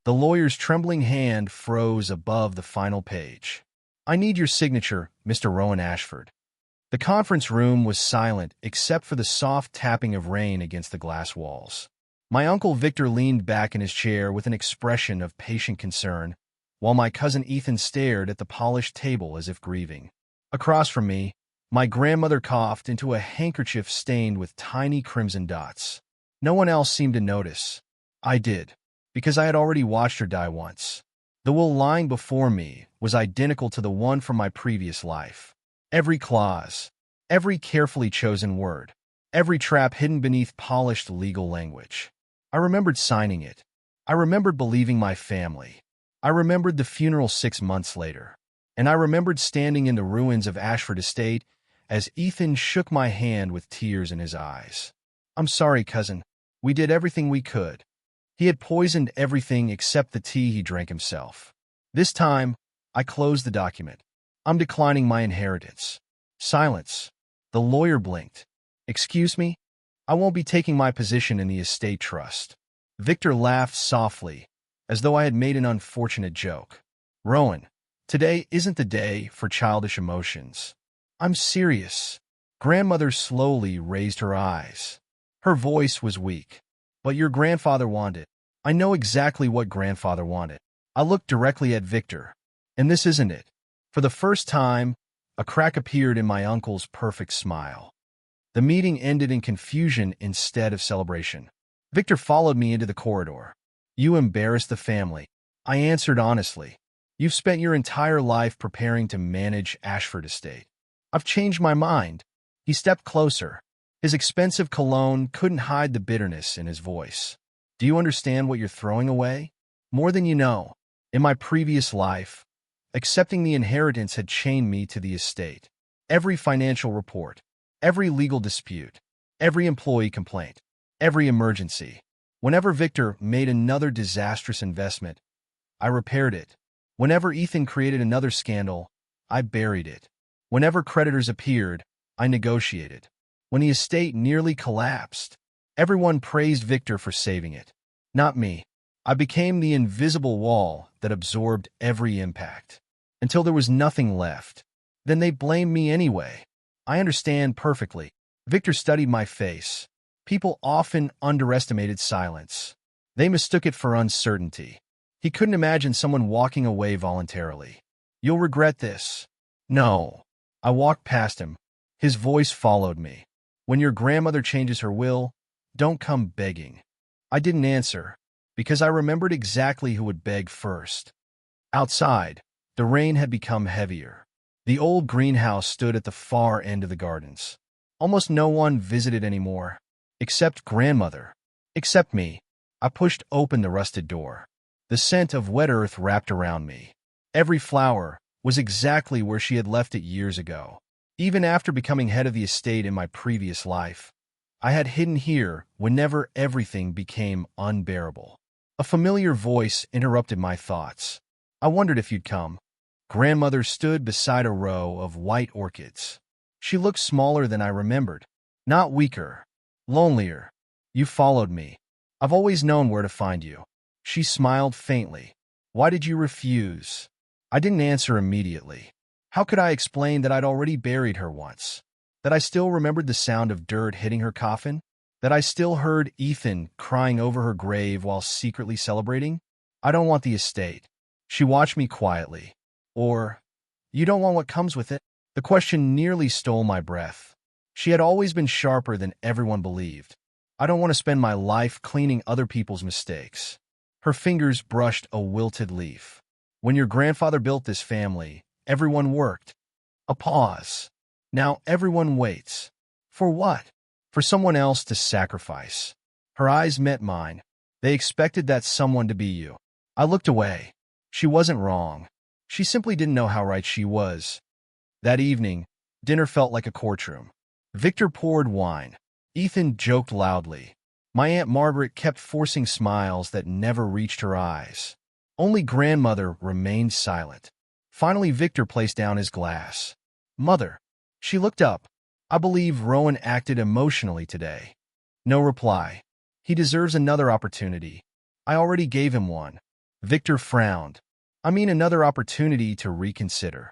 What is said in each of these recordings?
The lawyer's trembling hand froze above the final page. "I need your signature, Mr. Rowan Ashford." The conference room was silent except for the soft tapping of rain against the glass walls. My Uncle Victor leaned back in his chair with an expression of patient concern, while my cousin Ethan stared at the polished table as if grieving. Across from me, my grandmother coughed into a handkerchief stained with tiny crimson dots. No one else seemed to notice. I did, because I had already watched her die once. The will lying before me was identical to the one from my previous life. Every clause, every carefully chosen word, every trap hidden beneath polished legal language. I remembered signing it. I remembered believing my family. I remembered the funeral 6 months later. And I remembered standing in the ruins of Ashford Estate as Ethan shook my hand with tears in his eyes. "I'm sorry, cousin. We did everything we could." He had poisoned everything except the tea he drank himself. This time, I closed the document. "I'm declining my inheritance." Silence. The lawyer blinked. "Excuse me? I won't be taking my position in the estate trust." Victor laughed softly, as though I had made an unfortunate joke. "Rowan, today isn't the day for childish emotions. I'm serious." Grandmother slowly raised her eyes. Her voice was weak. "But your grandfather wanted." "I know exactly what grandfather wanted." I looked directly at Victor. "And this isn't it." For the first time, a crack appeared in my uncle's perfect smile. The meeting ended in confusion instead of celebration. Victor followed me into the corridor. "You embarrassed the family." I answered honestly. "You've spent your entire life preparing to manage Ashford Estate." "I've changed my mind." He stepped closer. His expensive cologne couldn't hide the bitterness in his voice. "Do you understand what you're throwing away?" "More than you know. In my previous life, accepting the inheritance had chained me to the estate. Every financial report, every legal dispute, every employee complaint, every emergency. Whenever Victor made another disastrous investment, I repaired it. Whenever Ethan created another scandal, I buried it. Whenever creditors appeared, I negotiated. When the estate nearly collapsed, everyone praised Victor for saving it. Not me. I became the invisible wall that absorbed every impact. Until there was nothing left. Then they blamed me anyway. I understand perfectly." Victor studied my face. People often underestimated silence. They mistook it for uncertainty. He couldn't imagine someone walking away voluntarily. "You'll regret this." "No." I walked past him. His voice followed me. "When your grandmother changes her will, don't come begging." I didn't answer, because I remembered exactly who would beg first. Outside, the rain had become heavier. The old greenhouse stood at the far end of the gardens. Almost no one visited anymore, except grandmother, except me. I pushed open the rusted door. The scent of wet earth wrapped around me. Every flower was exactly where she had left it years ago. Even after becoming head of the estate in my previous life, I had hidden here whenever everything became unbearable. A familiar voice interrupted my thoughts. "I wondered if you'd come." Grandmother stood beside a row of white orchids. She looked smaller than I remembered, not weaker, lonelier. "You followed me. I've always known where to find you." She smiled faintly. "Why did you refuse?" I didn't answer immediately. How could I explain that I'd already buried her once? That I still remembered the sound of dirt hitting her coffin? That I still heard Ethan crying over her grave while secretly celebrating? "I don't want the estate." She watched me quietly. "Or, you don't want what comes with it?" The question nearly stole my breath. She had always been sharper than everyone believed. "I don't want to spend my life cleaning other people's mistakes." Her fingers brushed a wilted leaf. "When your grandfather built this family, everyone worked." A pause. "Now everyone waits." "For what?" "For someone else to sacrifice." Her eyes met mine. "They expected that someone to be you." I looked away. She wasn't wrong. She simply didn't know how right she was. That evening, dinner felt like a courtroom. Victor poured wine. Ethan joked loudly. My Aunt Margaret kept forcing smiles that never reached her eyes. Only grandmother remained silent. Finally, Victor placed down his glass. "Mother." She looked up. "I believe Rowan acted emotionally today." No reply. "He deserves another opportunity." "I already gave him one." Victor frowned. I mean, another opportunity to reconsider.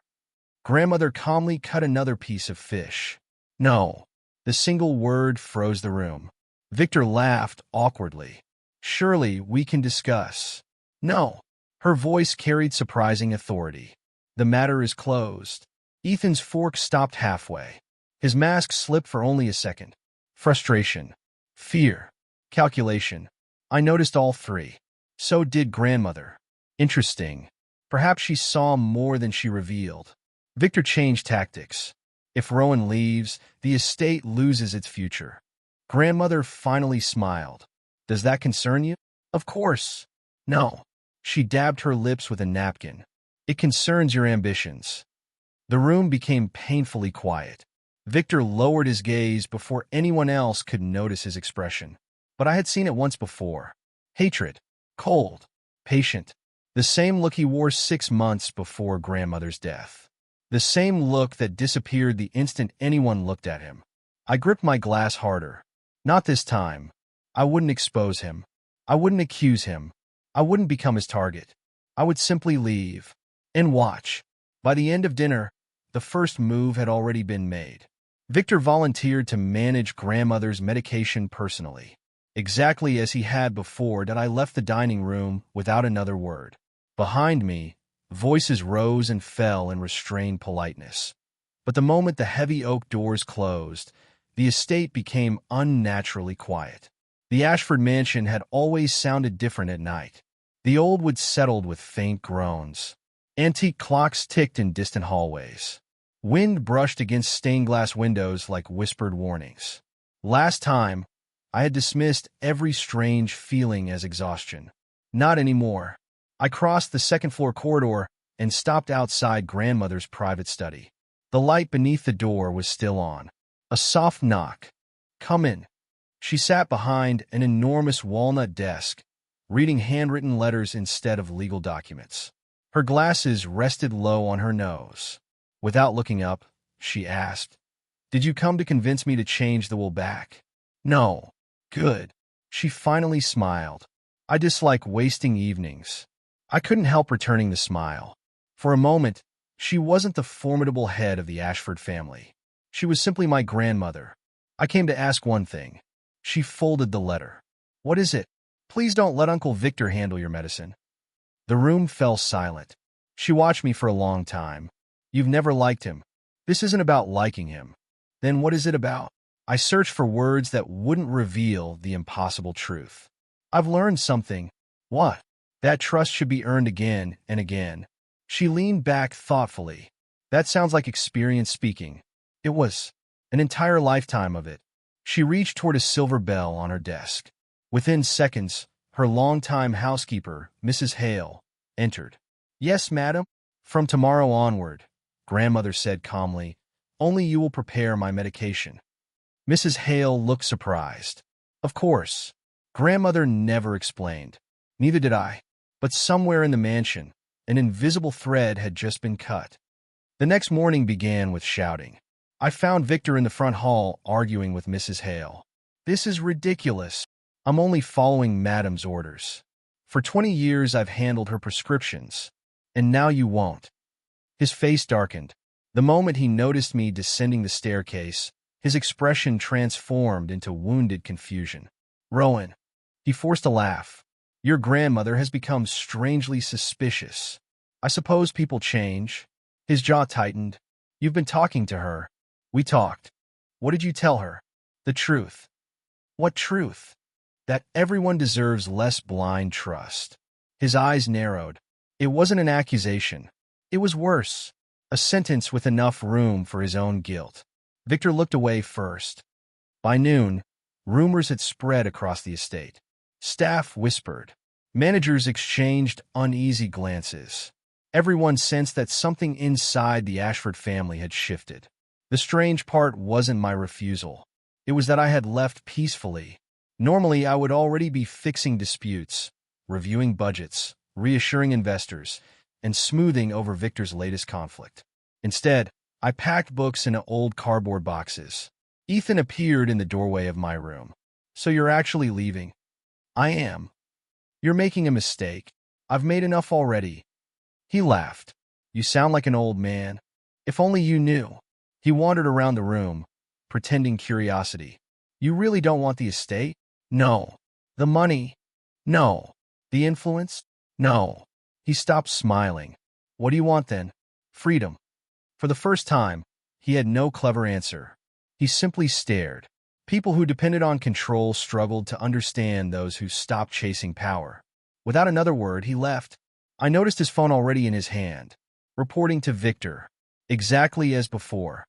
Grandmother calmly cut another piece of fish. No. The single word froze the room. Victor laughed awkwardly. Surely we can discuss. No. Her voice carried surprising authority. The matter is closed. Ethan's fork stopped halfway. His mask slipped for only a second. Frustration. Fear. Calculation. I noticed all three. So did grandmother. Interesting. Perhaps she saw more than she revealed. Victor changed tactics. If Rowan leaves, the estate loses its future. Grandmother finally smiled. Does that concern you? Of course. No. She dabbed her lips with a napkin. It concerns your ambitions. The room became painfully quiet. Victor lowered his gaze before anyone else could notice his expression. But I had seen it once before. Hatred. Cold. Patient. The same look he wore 6 months before grandmother's death. The same look that disappeared the instant anyone looked at him. I gripped my glass harder. Not this time. I wouldn't expose him. I wouldn't accuse him. I wouldn't become his target. I would simply leave. And watch. By the end of dinner, the first move had already been made. Victor volunteered to manage grandmother's medication personally. Exactly as he had before that I left the dining room without another word. Behind me, voices rose and fell in restrained politeness. But the moment the heavy oak doors closed, the estate became unnaturally quiet. The Ashford mansion had always sounded different at night. The old wood settled with faint groans. Antique clocks ticked in distant hallways. Wind brushed against stained-glass windows like whispered warnings. Last time, I had dismissed every strange feeling as exhaustion. Not anymore. I crossed the second-floor corridor and stopped outside grandmother's private study. The light beneath the door was still on. A soft knock. Come in. She sat behind an enormous walnut desk, reading handwritten letters instead of legal documents. Her glasses rested low on her nose. Without looking up, she asked, "Did you come to convince me to change the will back?" "No." "Good." She finally smiled. I dislike wasting evenings. I couldn't help returning the smile. For a moment, she wasn't the formidable head of the Ashford family. She was simply my grandmother. I came to ask one thing. She folded the letter. "What is it?" "Please don't let Uncle Victor handle your medicine." The room fell silent. She watched me for a long time. "You've never liked him. This isn't about liking him. Then what is it about?" I searched for words that wouldn't reveal the impossible truth. "I've learned something." "What?" "That trust should be earned again and again." She leaned back thoughtfully. "That sounds like experience speaking." It was. An entire lifetime of it. She reached toward a silver bell on her desk. Within seconds, her longtime housekeeper, Mrs. Hale, entered. "Yes, madam." "From tomorrow onward," grandmother said calmly, "only you will prepare my medication." Mrs. Hale looked surprised. Of course. Grandmother never explained. Neither did I. But somewhere in the mansion, an invisible thread had just been cut. The next morning began with shouting. I found Victor in the front hall arguing with Mrs. Hale. "This is ridiculous. I'm only following Madam's orders. For 20 years I've handled her prescriptions. And now you won't." His face darkened. The moment he noticed me descending the staircase, his expression transformed into wounded confusion. "Rowan." He forced a laugh. "Your grandmother has become strangely suspicious. I suppose people change." His jaw tightened. "You've been talking to her." "We talked." "What did you tell her?" "The truth." "What truth?" "That everyone deserves less blind trust." His eyes narrowed. It wasn't an accusation. It was worse. A sentence with enough room for his own guilt. Victor looked away first. By noon, rumors had spread across the estate. Staff whispered. Managers exchanged uneasy glances. Everyone sensed that something inside the Ashford family had shifted. The strange part wasn't my refusal. It was that I had left peacefully. Normally, I would already be fixing disputes, reviewing budgets, reassuring investors, and smoothing over Victor's latest conflict. Instead, I packed books into old cardboard boxes. Ethan appeared in the doorway of my room. "So you're actually leaving?" "I am." "You're making a mistake." I've made enough already. He laughed. You sound like an old man. If only you knew. He wandered around the room, pretending curiosity. You really don't want the estate? No. The money? No. The influence? No. He stopped smiling. What do you want then? Freedom. For the first time, he had no clever answer. He simply stared. People who depended on control struggled to understand those who stopped chasing power. Without another word, he left. I noticed his phone already in his hand, reporting to Victor, exactly as before.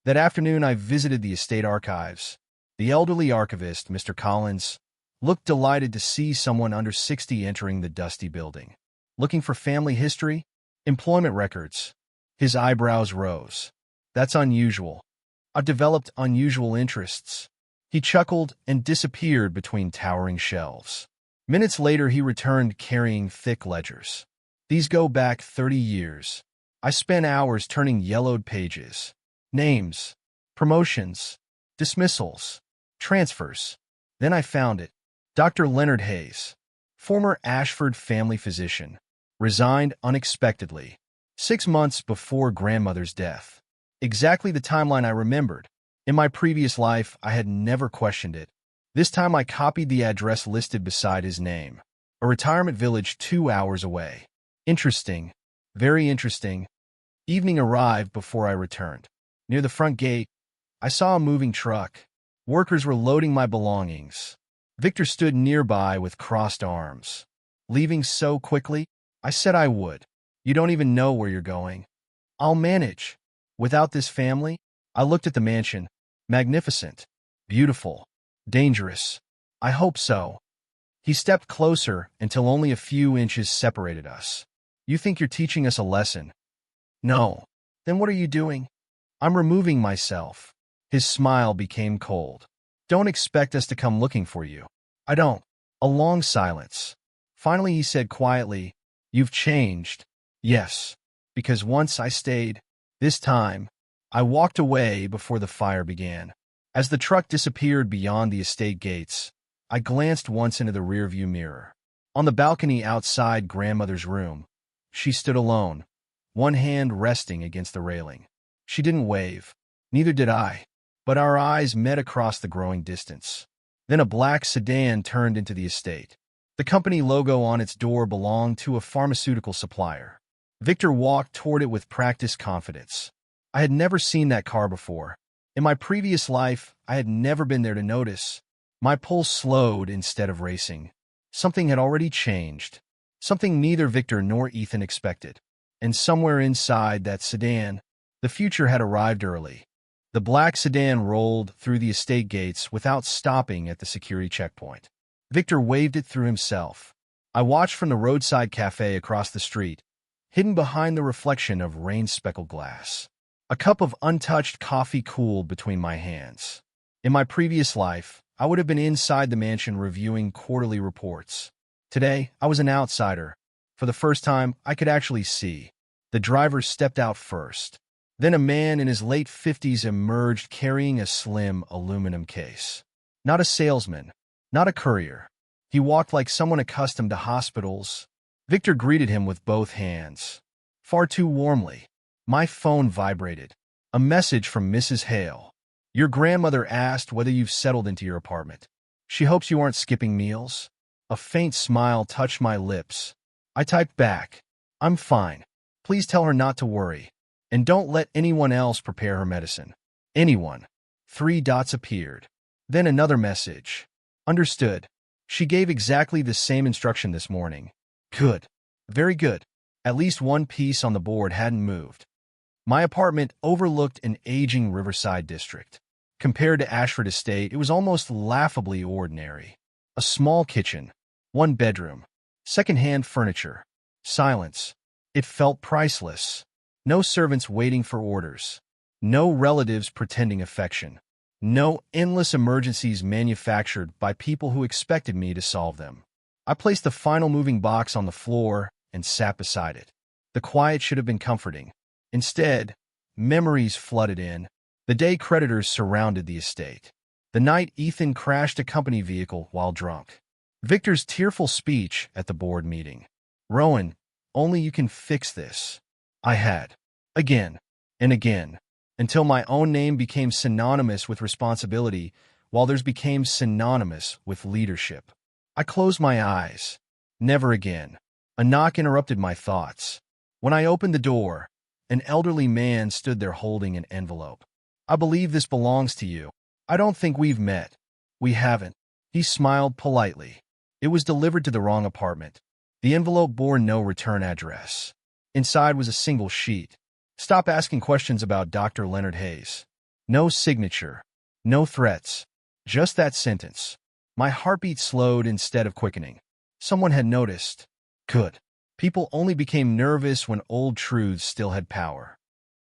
That afternoon, I visited the estate archives. The elderly archivist, Mr. Collins, looked delighted to see someone under 60 entering the dusty building. Looking for family history? Employment records? His eyebrows rose. That's unusual. I've developed unusual interests. He chuckled and disappeared between towering shelves. Minutes later, he returned carrying thick ledgers. These go back 30 years. I spent hours turning yellowed pages. Names, promotions, dismissals, transfers. Then I found it. Dr. Leonard Hayes, former Ashford family physician, resigned unexpectedly, 6 months before grandmother's death. Exactly the timeline I remembered. In my previous life, I had never questioned it. This time I copied the address listed beside his name. A retirement village 2 hours away. Interesting. Very interesting. Evening arrived before I returned. Near the front gate, I saw a moving truck. Workers were loading my belongings. Victor stood nearby with crossed arms. Leaving so quickly? I said I would. You don't even know where you're going. I'll manage. Without this family? I looked at the mansion. Magnificent. Beautiful. Dangerous. I hope so. He stepped closer until only a few inches separated us. You think you're teaching us a lesson? No. Then what are you doing? I'm removing myself. His smile became cold. Don't expect us to come looking for you. I don't. A long silence. Finally he said quietly, You've changed. Yes. Because once I stayed. This time, I walked away before the fire began. As the truck disappeared beyond the estate gates, I glanced once into the rearview mirror. On the balcony outside grandmother's room, she stood alone, one hand resting against the railing. She didn't wave. Neither did I. But our eyes met across the growing distance. Then a black sedan turned into the estate. The company logo on its door belonged to a pharmaceutical supplier. Victor walked toward it with practiced confidence. I had never seen that car before. In my previous life, I had never been there to notice. My pulse slowed instead of racing. Something had already changed. Something neither Victor nor Ethan expected. And somewhere inside that sedan, the future had arrived early. The black sedan rolled through the estate gates without stopping at the security checkpoint. Victor waved it through himself. I watched from the roadside cafe across the street, hidden behind the reflection of rain-speckled glass. A cup of untouched coffee cooled between my hands. In my previous life, I would have been inside the mansion reviewing quarterly reports. Today, I was an outsider. For the first time, I could actually see. The driver stepped out first. Then a man in his late 50s emerged carrying a slim aluminum case. Not a salesman, not a courier. He walked like someone accustomed to hospitals. Victor greeted him with both hands. Far too warmly. My phone vibrated. A message from Mrs. Hale. Your grandmother asked whether you've settled into your apartment. She hopes you aren't skipping meals. A faint smile touched my lips. I typed back. I'm fine. Please tell her not to worry. And don't let anyone else prepare her medicine. Anyone. 3 dots appeared. Then another message. Understood. She gave exactly the same instruction this morning. Good. Very good. At least one piece on the board hadn't moved. My apartment overlooked an aging riverside district. Compared to Ashford Estate, it was almost laughably ordinary. A small kitchen. 1 bedroom. Second-hand furniture. Silence. It felt priceless. No servants waiting for orders. No relatives pretending affection. No endless emergencies manufactured by people who expected me to solve them. I placed the final moving box on the floor and sat beside it. The quiet should have been comforting. Instead, memories flooded in. The day creditors surrounded the estate. The night Ethan crashed a company vehicle while drunk. Victor's tearful speech at the board meeting. Rowan, only you can fix this. I had. Again and again, until my own name became synonymous with responsibility, while theirs became synonymous with leadership. I closed my eyes. Never again. A knock interrupted my thoughts. When I opened the door, an elderly man stood there holding an envelope. I believe this belongs to you. I don't think we've met. We haven't. He smiled politely. It was delivered to the wrong apartment. The envelope bore no return address. Inside was a single sheet. Stop asking questions about Dr. Leonard Hayes. No signature. No threats. Just that sentence. My heartbeat slowed instead of quickening. Someone had noticed. Good. People only became nervous when old truths still had power.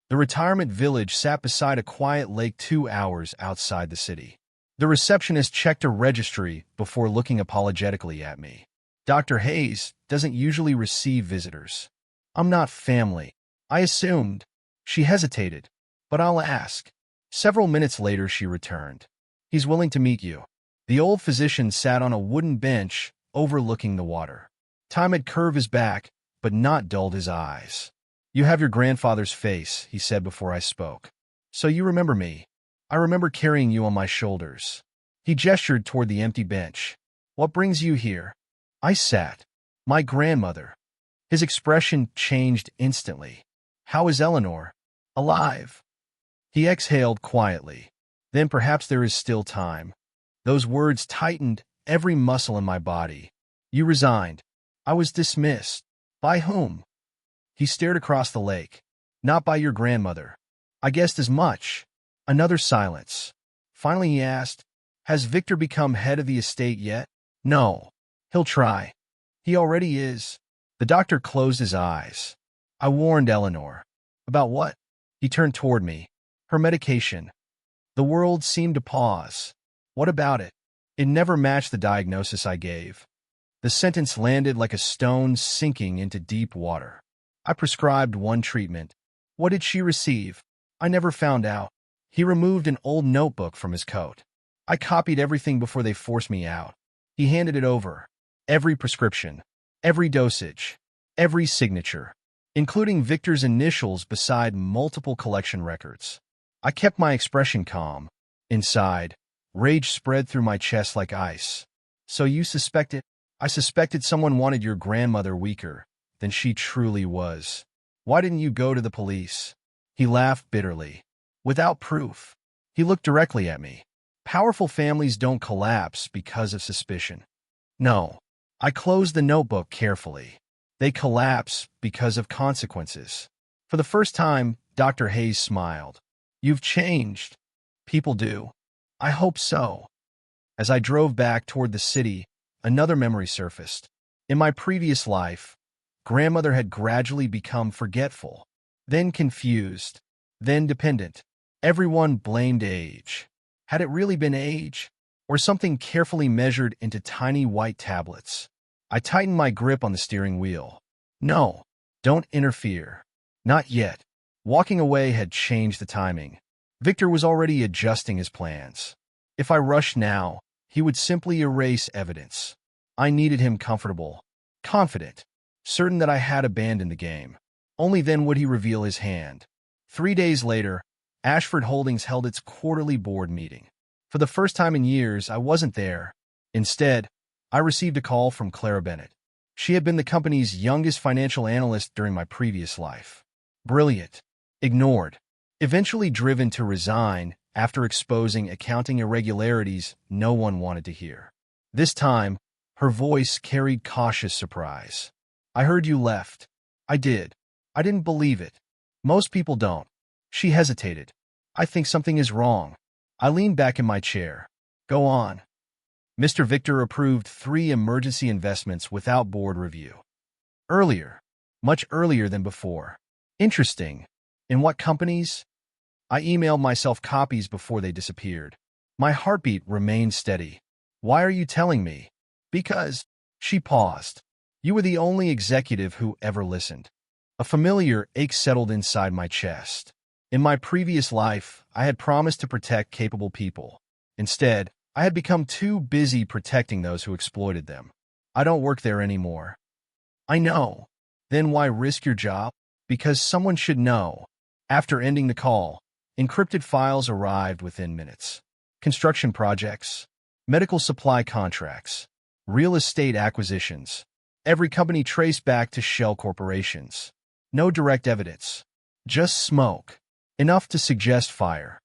The retirement village sat beside a quiet lake 2 hours outside the city. The receptionist checked a registry before looking apologetically at me. Dr. Hayes doesn't usually receive visitors. I'm not family. I assumed. She hesitated. But I'll ask. Several minutes later, she returned. He's willing to meet you. The old physician sat on a wooden bench overlooking the water. Time had curved his back, but not dulled his eyes. You have your grandfather's face, he said before I spoke. So you remember me. I remember carrying you on my shoulders. He gestured toward the empty bench. What brings you here? I sat. My grandmother. His expression changed instantly. How is Eleanor? Alive. He exhaled quietly. Then perhaps there is still time. Those words tightened every muscle in my body. You resigned. I was dismissed. By whom? He stared across the lake. Not by your grandmother. I guessed as much. Another silence. Finally he asked, has Victor become head of the estate yet? No. He'll try. He already is. The doctor closed his eyes. I warned Eleanor. About what? He turned toward me. Her medication. The world seemed to pause. What about it? It never matched the diagnosis I gave. The sentence landed like a stone sinking into deep water. I prescribed one treatment. What did she receive? I never found out. He removed an old notebook from his coat. I copied everything before they forced me out. He handed it over. Every prescription, every dosage, every signature, including Victor's initials beside multiple collection records. I kept my expression calm. Inside, rage spread through my chest like ice. So you suspected? I suspected someone wanted your grandmother weaker than she truly was. Why didn't you go to the police? He laughed bitterly. Without proof. He looked directly at me. Powerful families don't collapse because of suspicion. No. I closed the notebook carefully. They collapse because of consequences. For the first time, Dr. Hayes smiled. You've changed. People do. I hope so. As I drove back toward the city, another memory surfaced. In my previous life, grandmother had gradually become forgetful, then confused, then dependent. Everyone blamed age. Had it really been age? Or something carefully measured into tiny white tablets? I tightened my grip on the steering wheel. No, don't interfere. Not yet. Walking away had changed the timing. Victor was already adjusting his plans. If I rushed now, he would simply erase evidence. I needed him comfortable, confident, certain that I had abandoned the game. Only then would he reveal his hand. 3 days later, Ashford Holdings held its quarterly board meeting. For the first time in years, I wasn't there. Instead, I received a call from Clara Bennett. She had been the company's youngest financial analyst during my previous life. Brilliant. Ignored. Eventually driven to resign after exposing accounting irregularities no one wanted to hear. This time, her voice carried cautious surprise. I heard you left. I did. I didn't believe it. Most people don't. She hesitated. I think something is wrong. I leaned back in my chair. Go on. Mr. Victor approved 3 emergency investments without board review. Earlier. Much earlier than before. Interesting. In what companies? I emailed myself copies before they disappeared. My heartbeat remained steady. Why are you telling me? Because. She paused. You were the only executive who ever listened. A familiar ache settled inside my chest. In my previous life, I had promised to protect capable people. Instead, I had become too busy protecting those who exploited them. I don't work there anymore. I know. Then why risk your job? Because someone should know. After ending the call, encrypted files arrived within minutes. Construction projects, medical supply contracts, real estate acquisitions. Every company traced back to shell corporations. No direct evidence. Just smoke. Enough to suggest fire.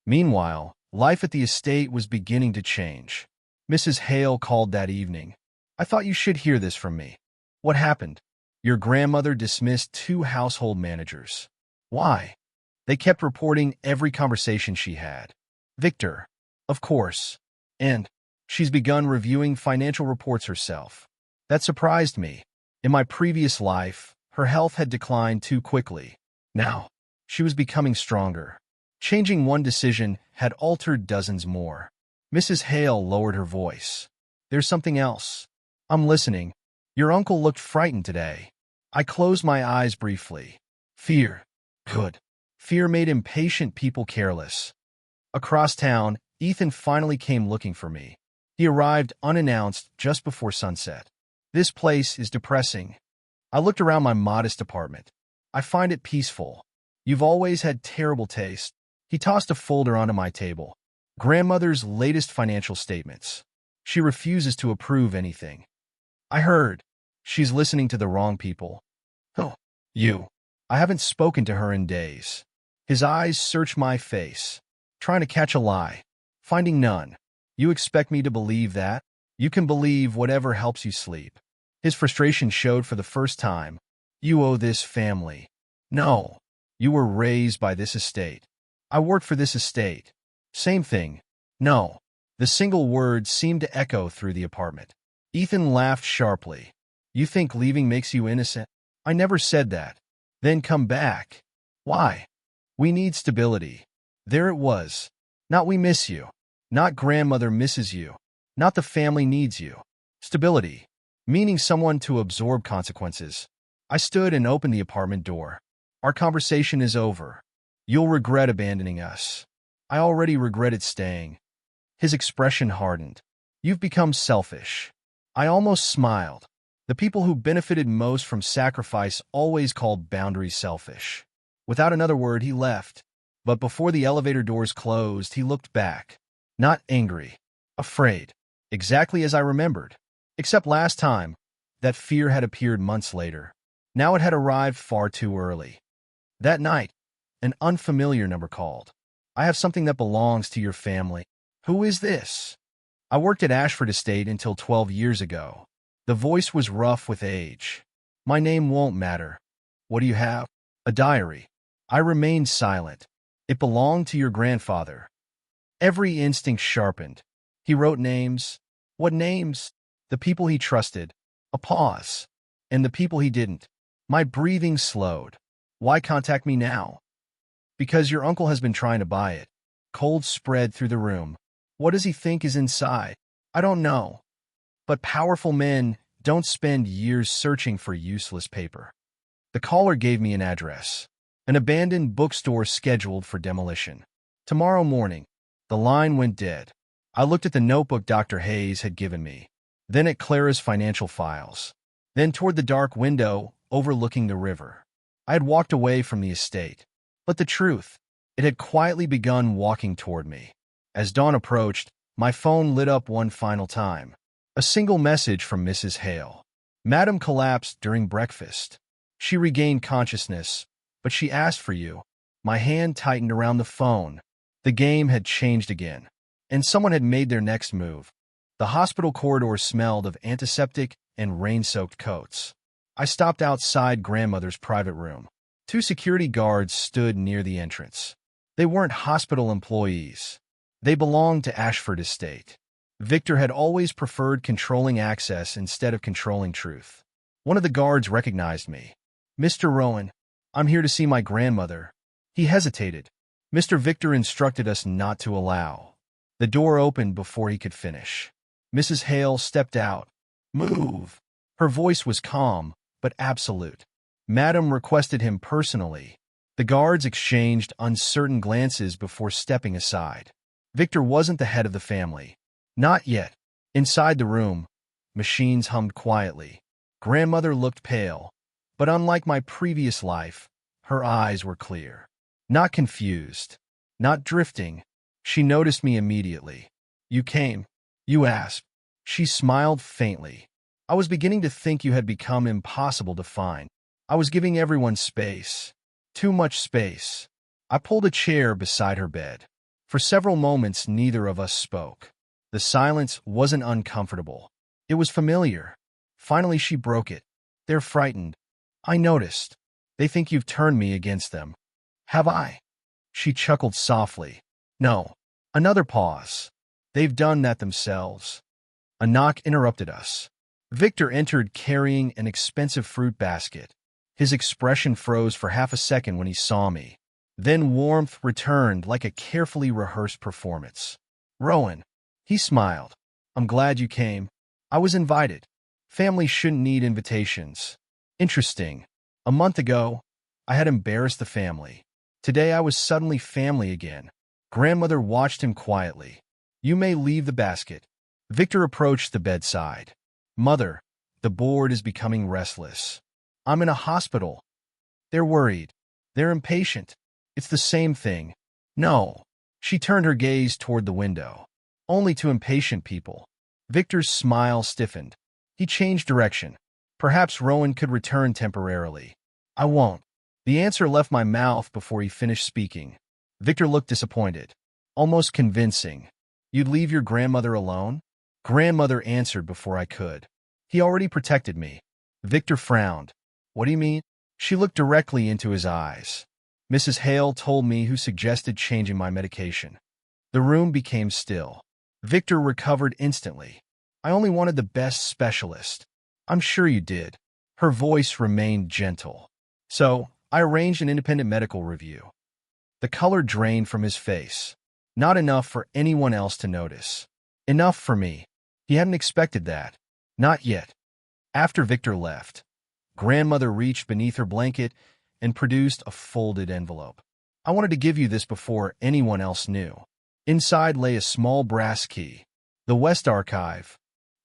Meanwhile, life at the estate was beginning to change. Mrs. Hale called that evening. I thought you should hear this from me. What happened? Your grandmother dismissed 2 household managers. Why? They kept reporting every conversation she had. Victor, of course. And she's begun reviewing financial reports herself. That surprised me. In my previous life, her health had declined too quickly. Now, she was becoming stronger. Changing one decision had altered dozens more. Mrs. Hale lowered her voice. There's something else. I'm listening. Your uncle looked frightened today. I closed my eyes briefly. Fear. Good. Fear made impatient people careless. Across town, Ethan finally came looking for me. He arrived unannounced just before sunset. This place is depressing. I looked around my modest apartment. I find it peaceful. You've always had terrible taste. He tossed a folder onto my table. Grandmother's latest financial statements. She refuses to approve anything. I heard. She's listening to the wrong people. Oh, you. I haven't spoken to her in days. His eyes search my face, trying to catch a lie, finding none. You expect me to believe that? You can believe whatever helps you sleep. His frustration showed for the first time. You owe this family. No. You were raised by this estate. I worked for this estate. Same thing. No. The single word seemed to echo through the apartment. Ethan laughed sharply. You think leaving makes you innocent? I never said that. Then come back. Why? We need stability. There it was. Not we miss you. Not grandmother misses you. Not the family needs you. Stability. Meaning someone to absorb consequences. I stood and opened the apartment door. Our conversation is over. You'll regret abandoning us. I already regretted staying. His expression hardened. You've become selfish. I almost smiled. The people who benefited most from sacrifice always called boundaries selfish. Without another word, he left. But before the elevator doors closed, he looked back. Not angry. Afraid. Exactly as I remembered. Except last time, that fear had appeared months later. Now it had arrived far too early. That night, an unfamiliar number called. I have something that belongs to your family. Who is this? I worked at Ashford Estate until 12 years ago. The voice was rough with age. My name won't matter. What do you have? A diary. I remained silent. It belonged to your grandfather. Every instinct sharpened. He wrote names. What names? The people he trusted. A pause. And the people he didn't. My breathing slowed. Why contact me now? Because your uncle has been trying to buy it. Cold spread through the room. What does he think is inside? I don't know. But powerful men don't spend years searching for useless paper. The caller gave me an address. An abandoned bookstore scheduled for demolition. Tomorrow morning. The line went dead. I looked at the notebook Dr. Hayes had given me. Then at Clara's financial files. Then toward the dark window overlooking the river. I had walked away from the estate. But the truth, it had quietly begun walking toward me. As dawn approached, my phone lit up one final time. A single message from Mrs. Hale. Madam collapsed during breakfast. She regained consciousness, but she asked for you. My hand tightened around the phone. The game had changed again, and someone had made their next move. The hospital corridor smelled of antiseptic and rain-soaked coats. I stopped outside grandmother's private room. 2 security guards stood near the entrance. They weren't hospital employees. They belonged to Ashford Estate. Victor had always preferred controlling access instead of controlling truth. One of the guards recognized me. Mr. Rowan, I'm here to see my grandmother. He hesitated. Mr. Victor instructed us not to allow. The door opened before he could finish. Mrs. Hale stepped out. Move. Her voice was calm, but absolute. Madam requested him personally. The guards exchanged uncertain glances before stepping aside. Victor wasn't the head of the family. Not yet. Inside the room, machines hummed quietly. Grandmother looked pale, but unlike my previous life, her eyes were clear. Not confused, not drifting. She noticed me immediately. You came, you asked. She smiled faintly. I was beginning to think you had become impossible to find. I was giving everyone space. Too much space. I pulled a chair beside her bed. For several moments, neither of us spoke. The silence wasn't uncomfortable. It was familiar. Finally, she broke it. They're frightened. I noticed. They think you've turned me against them. Have I? She chuckled softly. No. Another pause. They've done that themselves. A knock interrupted us. Victor entered carrying an expensive fruit basket. His expression froze for half a second when he saw me. Then warmth returned like a carefully rehearsed performance. Rowan. He smiled. I'm glad you came. I was invited. Families shouldn't need invitations. Interesting. A month ago, I had embarrassed the family. Today I was suddenly family again. Grandmother watched him quietly. You may leave the basket. Victor approached the bedside. Mother, the board is becoming restless. I'm in a hospital. They're worried. They're impatient. It's the same thing. No. She turned her gaze toward the window. Only to impatient people. Victor's smile stiffened. He changed direction. Perhaps Rowan could return temporarily. I won't. The answer left my mouth before he finished speaking. Victor looked disappointed. Almost convincing. You'd leave your grandmother alone? Grandmother answered before I could. He already protected me. Victor frowned. What do you mean? She looked directly into his eyes. Mrs. Hale told me who suggested changing my medication. The room became still. Victor recovered instantly. I only wanted the best specialist. I'm sure you did. Her voice remained gentle. So, I arranged an independent medical review. The color drained from his face. Not enough for anyone else to notice. Enough for me. He hadn't expected that. Not yet. After Victor left, Grandmother reached beneath her blanket and produced a folded envelope. I wanted to give you this before anyone else knew. Inside lay a small brass key. The West Archive.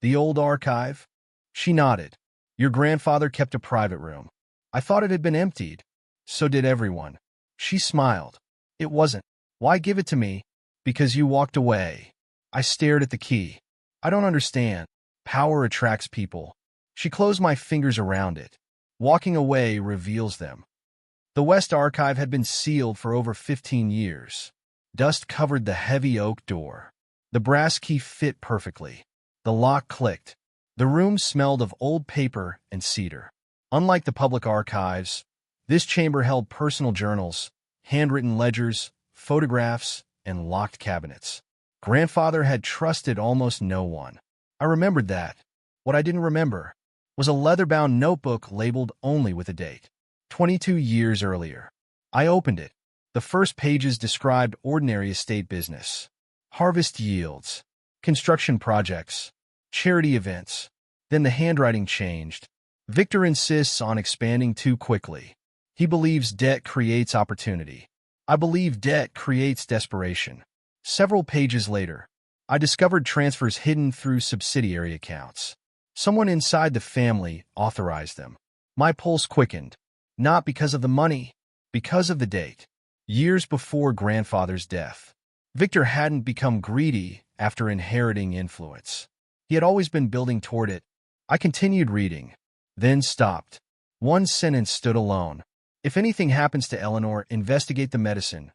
The old archive? She nodded. Your grandfather kept a private room. I thought it had been emptied. So did everyone. She smiled. It wasn't. Why give it to me? Because you walked away. I stared at the key. I don't understand. Power attracts people. She closed my fingers around it. Walking away reveals them. The West Archive had been sealed for over 15 years. Dust covered the heavy oak door. The brass key fit perfectly. The lock clicked. The room smelled of old paper and cedar. Unlike the public archives, this chamber held personal journals, handwritten ledgers, photographs, and locked cabinets. Grandfather had trusted almost no one. I remembered that. What I didn't remember was a leather-bound notebook labeled only with a date. 22 years earlier. I opened it. The first pages described ordinary estate business. Harvest yields, construction projects, charity events. Then the handwriting changed. Victor insists on expanding too quickly. He believes debt creates opportunity. I believe debt creates desperation. Several pages later, I discovered transfers hidden through subsidiary accounts. Someone inside the family authorized them. My pulse quickened. Not because of the money, because of the date. Years before grandfather's death. Victor hadn't become greedy after inheriting influence. He had always been building toward it. I continued reading, then stopped. One sentence stood alone. If anything happens to Eleanor, investigate the medicine,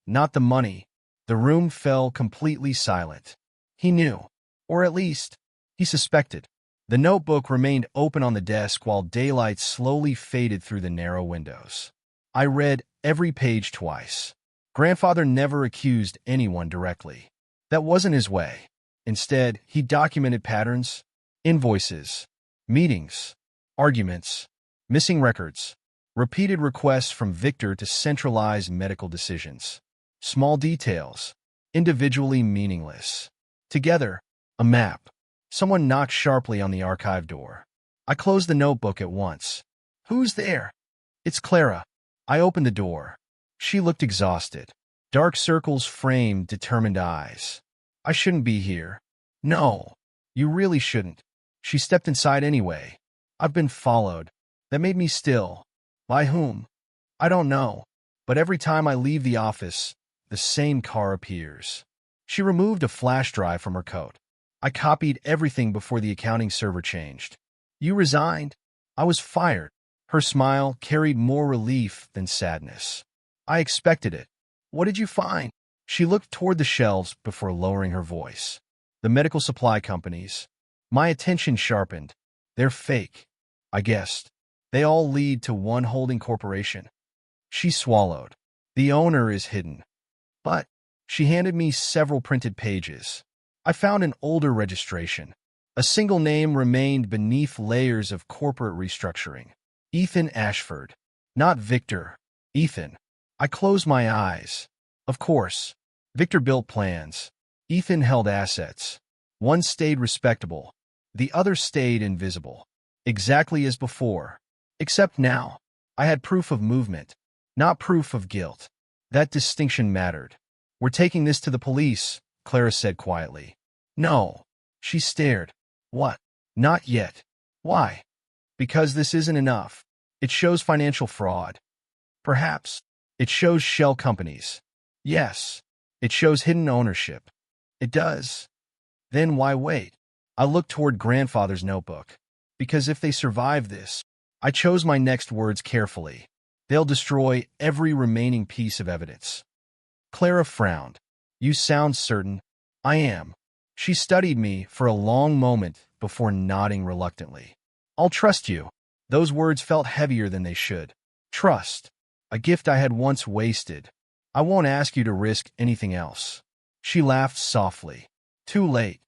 not the money. The room fell completely silent. He knew, or at least, he suspected. The notebook remained open on the desk while daylight slowly faded through the narrow windows. I read every page twice. Grandfather never accused anyone directly. That wasn't his way. Instead, he documented patterns, invoices, meetings, arguments, missing records, repeated requests from Victor to centralize medical decisions. Small details, individually meaningless. Together, a map. Someone knocked sharply on the archive door. I closed the notebook at once. Who's there? It's Clara. I opened the door. She looked exhausted. Dark circles framed determined eyes. I shouldn't be here. No, you really shouldn't. She stepped inside anyway. I've been followed. That made me still. By whom? I don't know. But every time I leave the office, the same car appears. She removed a flash drive from her coat. I copied everything before the accounting server changed. You resigned? I was fired. Her smile carried more relief than sadness. I expected it. What did you find? She looked toward the shelves before lowering her voice. The medical supply companies. My attention sharpened. They're fake. I guessed. They all lead to one holding corporation. She swallowed. The owner is hidden. But she handed me several printed pages. I found an older registration. A single name remained beneath layers of corporate restructuring. Ethan Ashford. Not Victor. Ethan. I closed my eyes. Of course. Victor built plans. Ethan held assets. One stayed respectable. The other stayed invisible. Exactly as before. Except now, I had proof of movement, not proof of guilt. That distinction mattered. We're taking this to the police, Clara said quietly. No. She stared. What? Not yet. Why? Because this isn't enough. It shows financial fraud. Perhaps. It shows shell companies. Yes. It shows hidden ownership. It does. Then why wait? I looked toward grandfather's notebook. Because if they survive this, I chose my next words carefully. They'll destroy every remaining piece of evidence. Clara frowned. You sound certain. I am. She studied me for a long moment before nodding reluctantly. I'll trust you. Those words felt heavier than they should. Trust. A gift I had once wasted. I won't ask you to risk anything else. She laughed softly. Too late.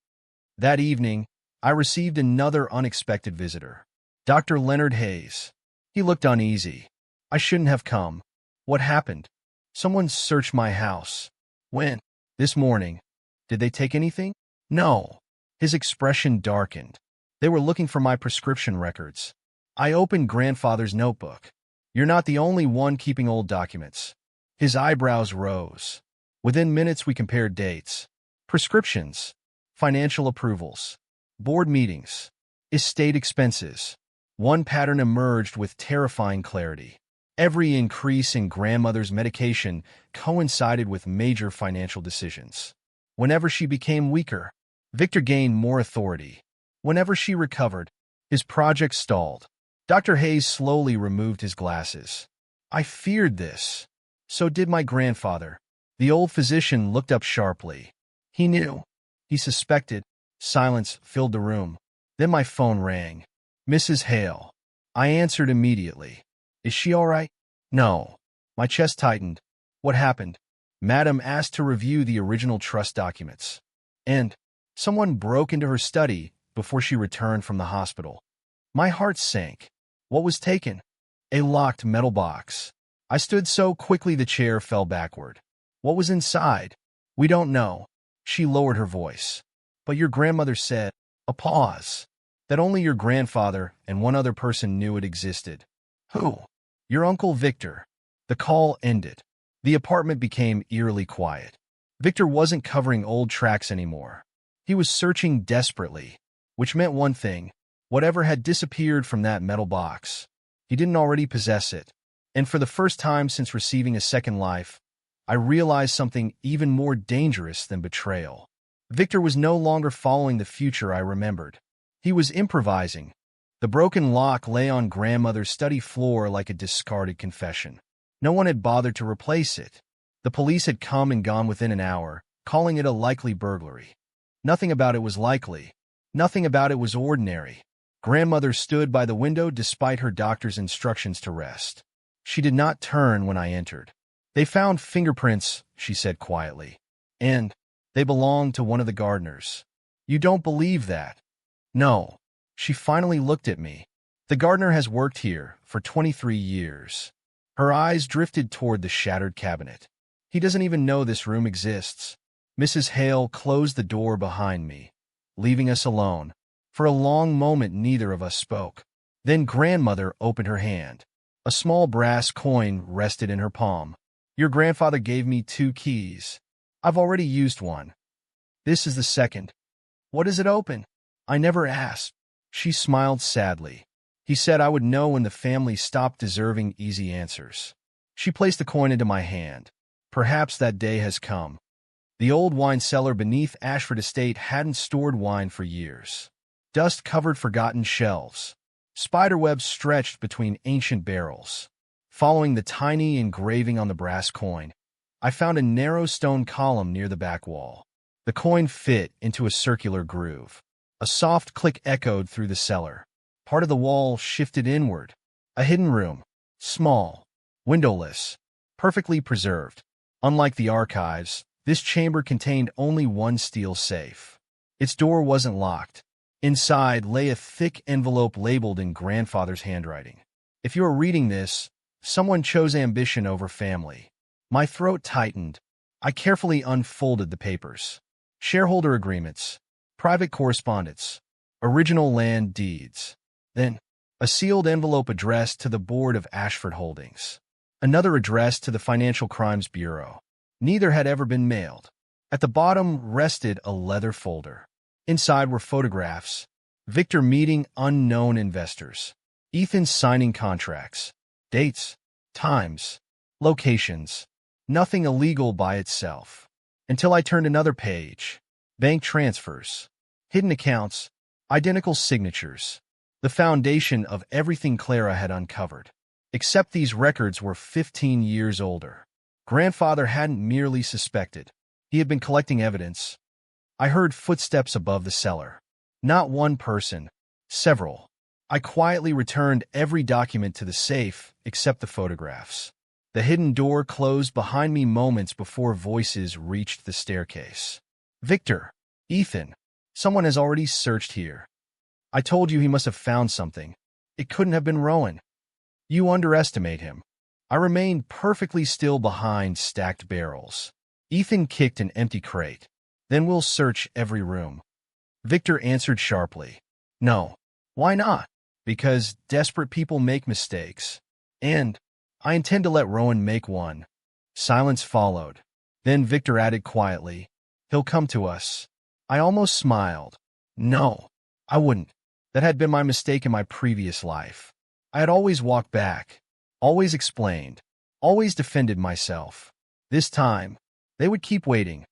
That evening, I received another unexpected visitor. Dr. Leonard Hayes. He looked uneasy. I shouldn't have come. What happened? Someone searched my house. When? This morning. Did they take anything? No. His expression darkened. They were looking for my prescription records. I opened grandfather's notebook. You're not the only one keeping old documents. His eyebrows rose. Within minutes we compared dates. Prescriptions. Financial approvals. Board meetings. Estate expenses. One pattern emerged with terrifying clarity. Every increase in grandmother's medication coincided with major financial decisions. Whenever she became weaker, Victor gained more authority. Whenever she recovered, his project stalled. Dr. Hayes slowly removed his glasses. I feared this. So did my grandfather. The old physician looked up sharply. He knew. He suspected. Silence filled the room. Then my phone rang. Mrs. Hale. I answered immediately. Is she all right? No. My chest tightened. What happened? Madam asked to review the original trust documents. And someone broke into her study before she returned from the hospital. My heart sank. What was taken? A locked metal box. I stood so quickly the chair fell backward. What was inside? We don't know. She lowered her voice. But your grandmother said, a pause, that only your grandfather and one other person knew it existed. Who? Your Uncle Victor. The call ended. The apartment became eerily quiet. Victor wasn't covering old tracks anymore. He was searching desperately, which meant one thing. Whatever had disappeared from that metal box, he didn't already possess it. And for the first time since receiving a second life, I realized something even more dangerous than betrayal. Victor was no longer following the future I remembered. He was improvising. The broken lock lay on grandmother's study floor like a discarded confession. No one had bothered to replace it. The police had come and gone within an hour, calling it a likely burglary. Nothing about it was likely. Nothing about it was ordinary. Grandmother stood by the window despite her doctor's instructions to rest. She did not turn when I entered. They found fingerprints, she said quietly. And they belonged to one of the gardeners. You don't believe that? No. She finally looked at me. The gardener has worked here for 23 years. Her eyes drifted toward the shattered cabinet. He doesn't even know this room exists. Mrs. Hale closed the door behind me, leaving us alone. For a long moment, neither of us spoke. Then grandmother opened her hand. A small brass coin rested in her palm. Your grandfather gave me 2 keys. I've already used one. This is the second. What does it open? I never asked. She smiled sadly. He said I would know when the family stopped deserving easy answers. She placed the coin into my hand. Perhaps that day has come. The old wine cellar beneath Ashford Estate hadn't stored wine for years. Dust-covered forgotten shelves. Spiderwebs stretched between ancient barrels. Following the tiny engraving on the brass coin, I found a narrow stone column near the back wall. The coin fit into a circular groove. A soft click echoed through the cellar. Part of the wall shifted inward. A hidden room. Small. Windowless. Perfectly preserved. Unlike the archives, this chamber contained only one steel safe. Its door wasn't locked. Inside lay a thick envelope labeled in grandfather's handwriting. If you are reading this, someone chose ambition over family. My throat tightened. I carefully unfolded the papers. Shareholder agreements. Private correspondence. Original land deeds. Then, a sealed envelope addressed to the board of Ashford Holdings. Another addressed to the Financial Crimes Bureau. Neither had ever been mailed. At the bottom rested a leather folder. Inside were photographs. Victor meeting unknown investors. Ethan signing contracts. Dates. Times. Locations. Nothing illegal by itself. Until I turned another page. Bank transfers. Hidden accounts. Identical signatures. The foundation of everything Clara had uncovered. Except these records were 15 years older. Grandfather hadn't merely suspected. He had been collecting evidence. I heard footsteps above the cellar. Not one person. Several. I quietly returned every document to the safe except the photographs. The hidden door closed behind me moments before voices reached the staircase. Victor. Ethan. Someone has already searched here. I told you he must have found something. It couldn't have been Rowan. You underestimate him. I remained perfectly still behind stacked barrels. Ethan kicked an empty crate. Then we'll search every room. Victor answered sharply. No. Why not? Because desperate people make mistakes. And I intend to let Rowan make one. Silence followed. Then Victor added quietly, he'll come to us. I almost smiled. No, I wouldn't. That had been my mistake in my previous life. I had always walked back, always explained, always defended myself. This time, they would keep waiting.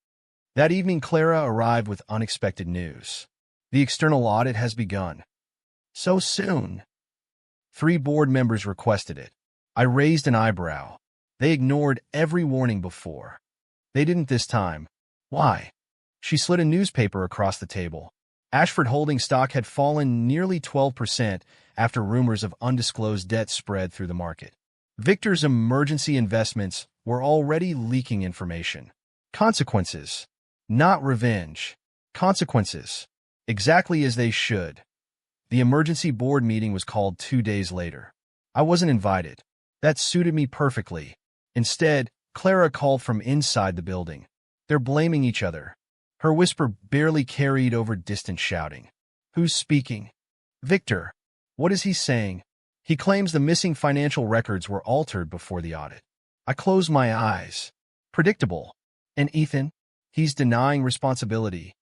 That evening, Clara arrived with unexpected news. The external audit has begun. So soon. 3 board members requested it. I raised an eyebrow. They ignored every warning before. They didn't this time. Why? She slid a newspaper across the table. Ashford Holdings stock had fallen nearly 12% after rumors of undisclosed debt spread through the market. Victor's emergency investments were already leaking information. Consequences. Not revenge. Consequences. Exactly as they should. The emergency board meeting was called 2 days later. I wasn't invited. That suited me perfectly. Instead, Clara called from inside the building. They're blaming each other. Her whisper barely carried over distant shouting. Who's speaking? Victor. What is he saying? He claims the missing financial records were altered before the audit. I closed my eyes. Predictable. And Ethan? He's denying responsibility.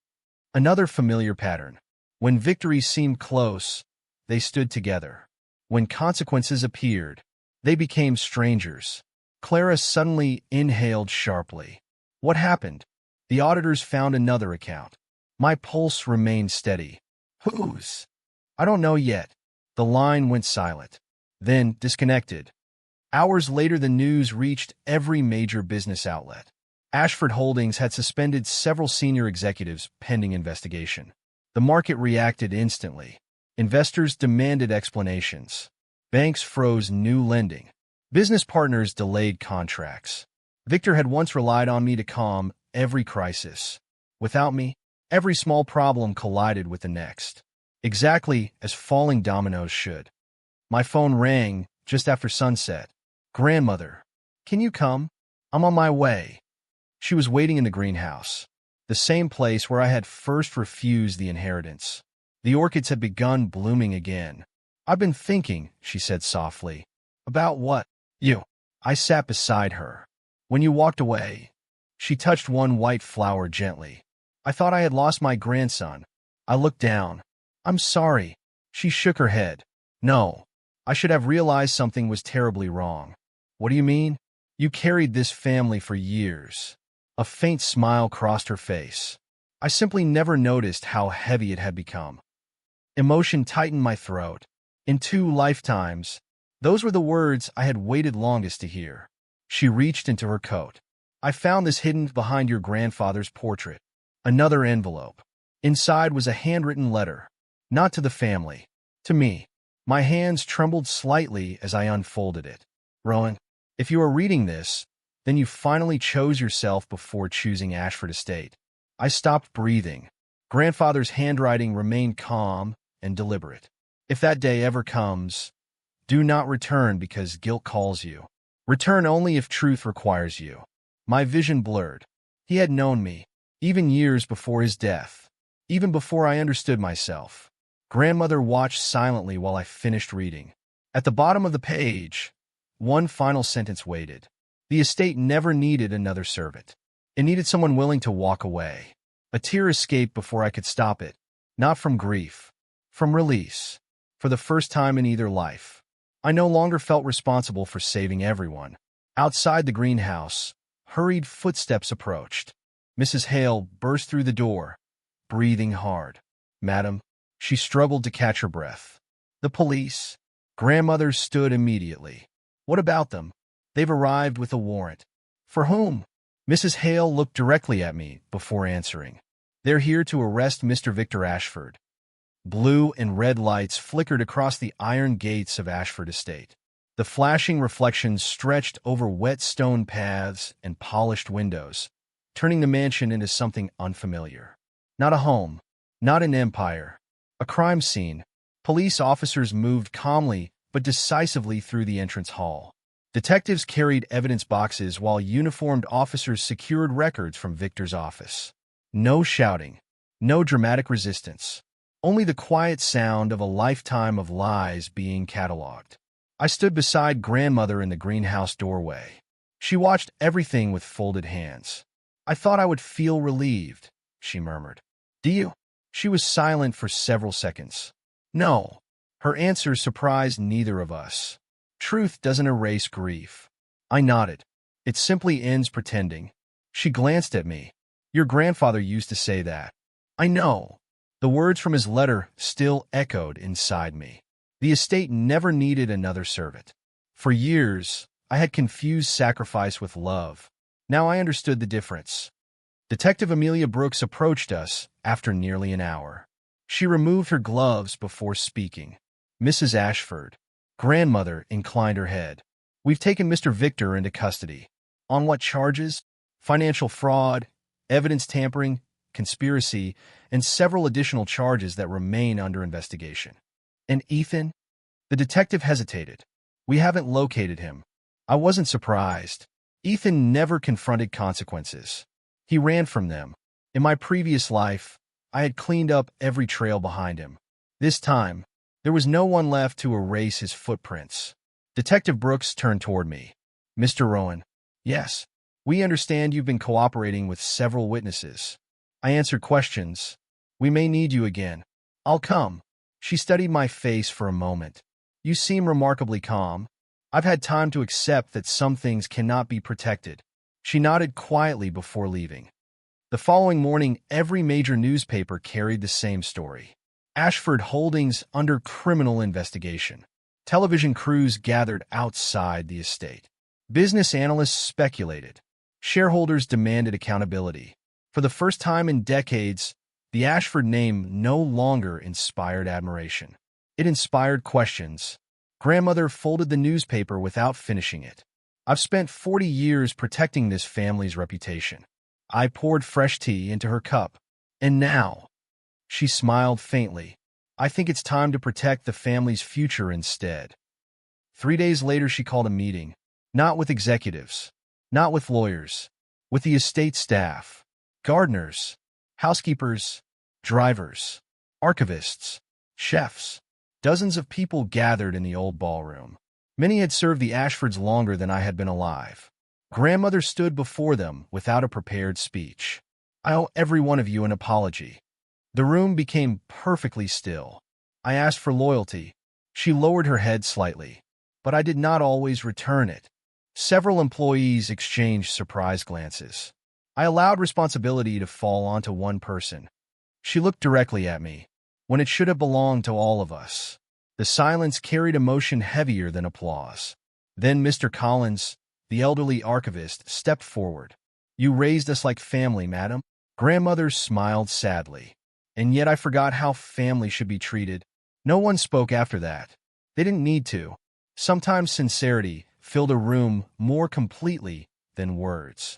Another familiar pattern. When victory seemed close, they stood together. When consequences appeared, they became strangers. Clara suddenly inhaled sharply. What happened? The auditors found another account. My pulse remained steady. Whose? I don't know yet. The line went silent. Then disconnected. Hours later, the news reached every major business outlet. Ashford Holdings had suspended several senior executives pending investigation. The market reacted instantly. Investors demanded explanations. Banks froze new lending. Business partners delayed contracts. Victor had once relied on me to calm every crisis. Without me, every small problem collided with the next. Exactly as falling dominoes should. My phone rang just after sunset. Grandmother, can you come? I'm on my way. She was waiting in the greenhouse, the same place where I had first refused the inheritance. The orchids had begun blooming again. I've been thinking, she said softly. About what? You. I sat beside her. When you walked away, she touched one white flower gently. I thought I had lost my grandson. I looked down. I'm sorry. She shook her head. No, I should have realized something was terribly wrong. What do you mean? You carried this family for years. A faint smile crossed her face. I simply never noticed how heavy it had become. Emotion tightened my throat. In 2 lifetimes, those were the words I had waited longest to hear. She reached into her coat. I found this hidden behind your grandfather's portrait. Another envelope. Inside was a handwritten letter. Not to the family. To me. My hands trembled slightly as I unfolded it. Rowan, if you are reading this, then you finally chose yourself before choosing Ashford Estate. I stopped breathing. Grandfather's handwriting remained calm and deliberate. If that day ever comes, do not return because guilt calls you. Return only if truth requires you. My vision blurred. He had known me, even years before his death, even before I understood myself. Grandmother watched silently while I finished reading. At the bottom of the page, one final sentence waited. The estate never needed another servant. It needed someone willing to walk away. A tear escaped before I could stop it. Not from grief, from release. For the first time in either life, I no longer felt responsible for saving everyone. Outside the greenhouse, hurried footsteps approached. Mrs. Hale burst through the door, breathing hard. Madam, she struggled to catch her breath. The police. Grandmother stood immediately. What about them? They've arrived with a warrant. For whom? Mrs. Hale looked directly at me before answering. They're here to arrest Mr. Victor Ashford. Blue and red lights flickered across the iron gates of Ashford Estate. The flashing reflections stretched over wet stone paths and polished windows, turning the mansion into something unfamiliar. Not a home, not an empire, a crime scene. Police officers moved calmly but decisively through the entrance hall. Detectives carried evidence boxes while uniformed officers secured records from Victor's office. No shouting, no dramatic resistance, only the quiet sound of a lifetime of lies being cataloged. I stood beside grandmother in the greenhouse doorway. She watched everything with folded hands. I thought I would feel relieved, she murmured. Do you? She was silent for several seconds. No. Her answer surprised neither of us. Truth doesn't erase grief. I nodded. It simply ends pretending. She glanced at me. Your grandfather used to say that. I know. The words from his letter still echoed inside me. The estate never needed another servant. For years, I had confused sacrifice with love. Now I understood the difference. Detective Amelia Brooks approached us after nearly an hour. She removed her gloves before speaking. Mrs. Ashford. Grandmother inclined her head. We've taken Mr. Victor into custody. On what charges? Financial fraud, evidence tampering, conspiracy, and several additional charges that remain under investigation. And Ethan? The detective hesitated. We haven't located him. I wasn't surprised. Ethan never confronted consequences. He ran from them. In my previous life, I had cleaned up every trail behind him. This time, there was no one left to erase his footprints. Detective Brooks turned toward me. Mr. Rowan. Yes. We understand you've been cooperating with several witnesses. I answered questions. We may need you again. I'll come. She studied my face for a moment. You seem remarkably calm. I've had time to accept that some things cannot be protected. She nodded quietly before leaving. The following morning, every major newspaper carried the same story. Ashford Holdings under criminal investigation. Television crews gathered outside the estate. Business analysts speculated. Shareholders demanded accountability. For the first time in decades, the Ashford name no longer inspired admiration. It inspired questions. Grandmother folded the newspaper without finishing it. I've spent 40 years protecting this family's reputation. I poured fresh tea into her cup. And now, she smiled faintly, I think it's time to protect the family's future instead. 3 days later, she called a meeting. Not with executives, not with lawyers, with the estate staff, gardeners, housekeepers, drivers, archivists, chefs. Dozens of people gathered in the old ballroom. Many had served the Ashfords longer than I had been alive. Grandmother stood before them without a prepared speech. I owe every one of you an apology. The room became perfectly still. I asked for loyalty. She lowered her head slightly, but I did not always return it. Several employees exchanged surprised glances. I allowed responsibility to fall onto one person. She looked directly at me, when it should have belonged to all of us. The silence carried emotion heavier than applause. Then Mr. Collins, the elderly archivist, stepped forward. "You raised us like family, madam." Grandmother smiled sadly. "And yet I forgot how family should be treated." No one spoke after that. They didn't need to. Sometimes sincerity filled a room more completely than words.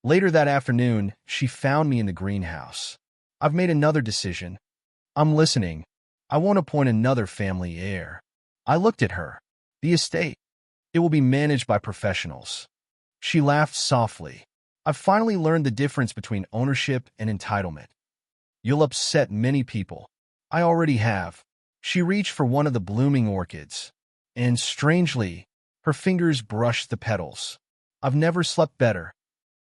Later that afternoon, she found me in the greenhouse. "I've made another decision. I'm listening. I won't appoint another family heir." I looked at her. "The estate. It will be managed by professionals." She laughed softly. "I've finally learned the difference between ownership and entitlement. You'll upset many people." "I already have." She reached for one of the blooming orchids, and strangely, her fingers brushed the petals. "I've never slept better."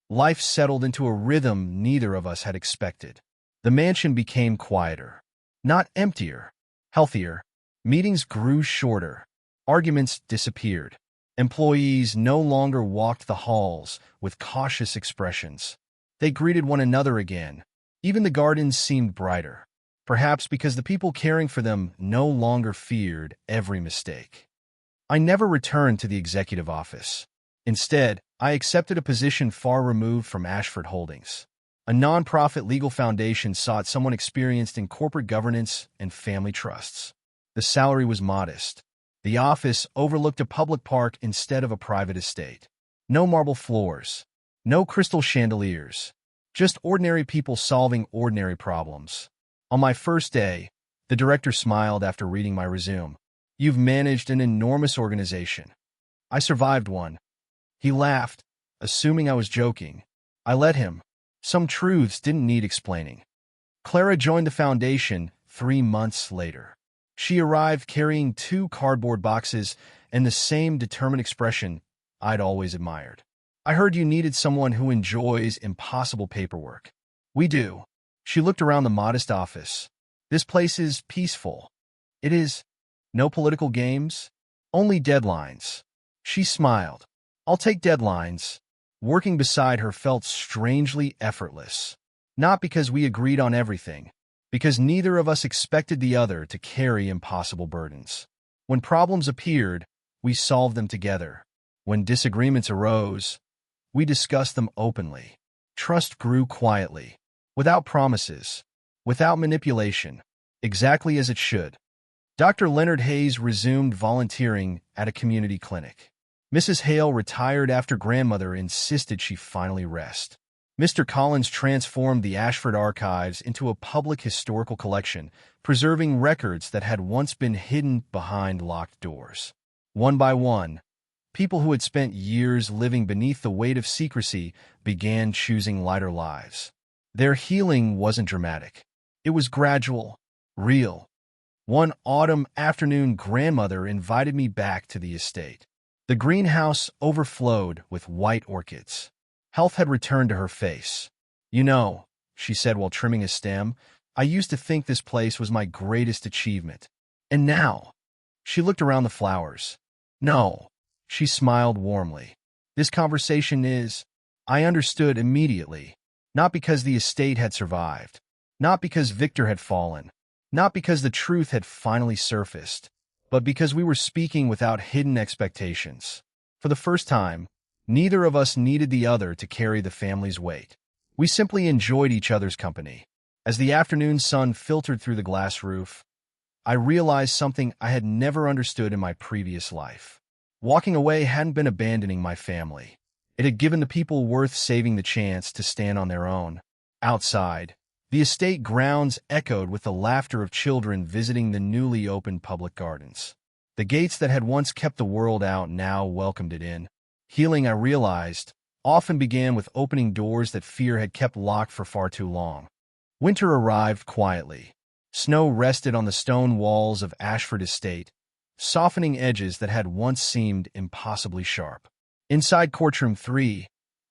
Life settled into a rhythm neither of us had expected. The mansion became quieter. Not emptier, healthier. Meetings grew shorter. Arguments disappeared. Employees no longer walked the halls with cautious expressions. They greeted one another again. Even the gardens seemed brighter, perhaps because the people caring for them no longer feared every mistake. I never returned to the executive office. Instead, I accepted a position far removed from Ashford Holdings. A nonprofit legal foundation sought someone experienced in corporate governance and family trusts. The salary was modest. The office overlooked a public park instead of a private estate. No marble floors. No crystal chandeliers. Just ordinary people solving ordinary problems. On my first day, the director smiled after reading my resume. "You've managed an enormous organization." "I survived one." He laughed, assuming I was joking. I let him. Some truths didn't need explaining. Clara joined the foundation 3 months later. She arrived carrying 2 cardboard boxes and the same determined expression I'd always admired. "I heard you needed someone who enjoys impossible paperwork." "We do." She looked around the modest office. "This place is peaceful." "It is." "No political games? Only deadlines." She smiled. "I'll take deadlines." Working beside her felt strangely effortless. Not because we agreed on everything, because neither of us expected the other to carry impossible burdens. When problems appeared, we solved them together. When disagreements arose, we discussed them openly. Trust grew quietly, without promises, without manipulation, exactly as it should. Dr. Leonard Hayes resumed volunteering at a community clinic. Mrs. Hale retired after grandmother insisted she finally rest. Mr. Collins transformed the Ashford Archives into a public historical collection, preserving records that had once been hidden behind locked doors. One by one, people who had spent years living beneath the weight of secrecy began choosing lighter lives. Their healing wasn't dramatic. It was gradual, real. One autumn afternoon, grandmother invited me back to the estate. The greenhouse overflowed with white orchids. Health had returned to her face. "You know," she said while trimming a stem, "I used to think this place was my greatest achievement. And now?" She looked around the flowers. "No." She smiled warmly. "This conversation is—" I understood immediately. Not because the estate had survived. Not because Victor had fallen. Not because the truth had finally surfaced. But because we were speaking without hidden expectations. For the first time, neither of us needed the other to carry the family's weight. We simply enjoyed each other's company. As the afternoon sun filtered through the glass roof, I realized something I had never understood in my previous life. Walking away hadn't been abandoning my family. It had given the people worth saving the chance to stand on their own. Outside, the estate grounds echoed with the laughter of children visiting the newly opened public gardens. The gates that had once kept the world out now welcomed it in. Healing, I realized, often began with opening doors that fear had kept locked for far too long. Winter arrived quietly. Snow rested on the stone walls of Ashford Estate, softening edges that had once seemed impossibly sharp. Inside Courtroom 3,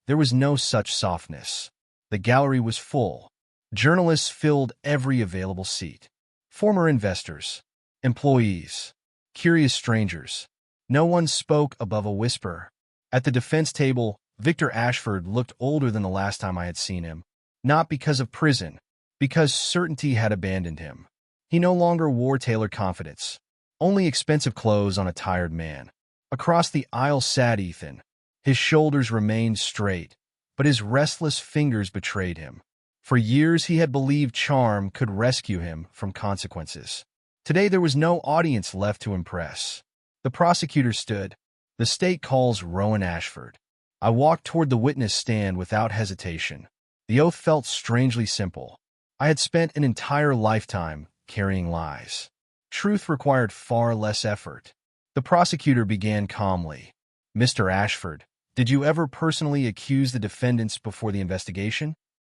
there was no such softness. The gallery was full. Journalists filled every available seat. Former investors, employees, curious strangers. No one spoke above a whisper. At the defense table, Victor Ashford looked older than the last time I had seen him. Not because of prison, because certainty had abandoned him. He no longer wore tailored confidence, only expensive clothes on a tired man. Across the aisle sat Ethan. His shoulders remained straight, but his restless fingers betrayed him. For years he had believed charm could rescue him from consequences. Today there was no audience left to impress. The prosecutor stood. The state calls Rowan Ashford. I walked toward the witness stand without hesitation. The oath felt strangely simple. I had spent an entire lifetime carrying lies. Truth required far less effort. The prosecutor began calmly. Mr. Ashford, did you ever personally accuse the defendants before the investigation?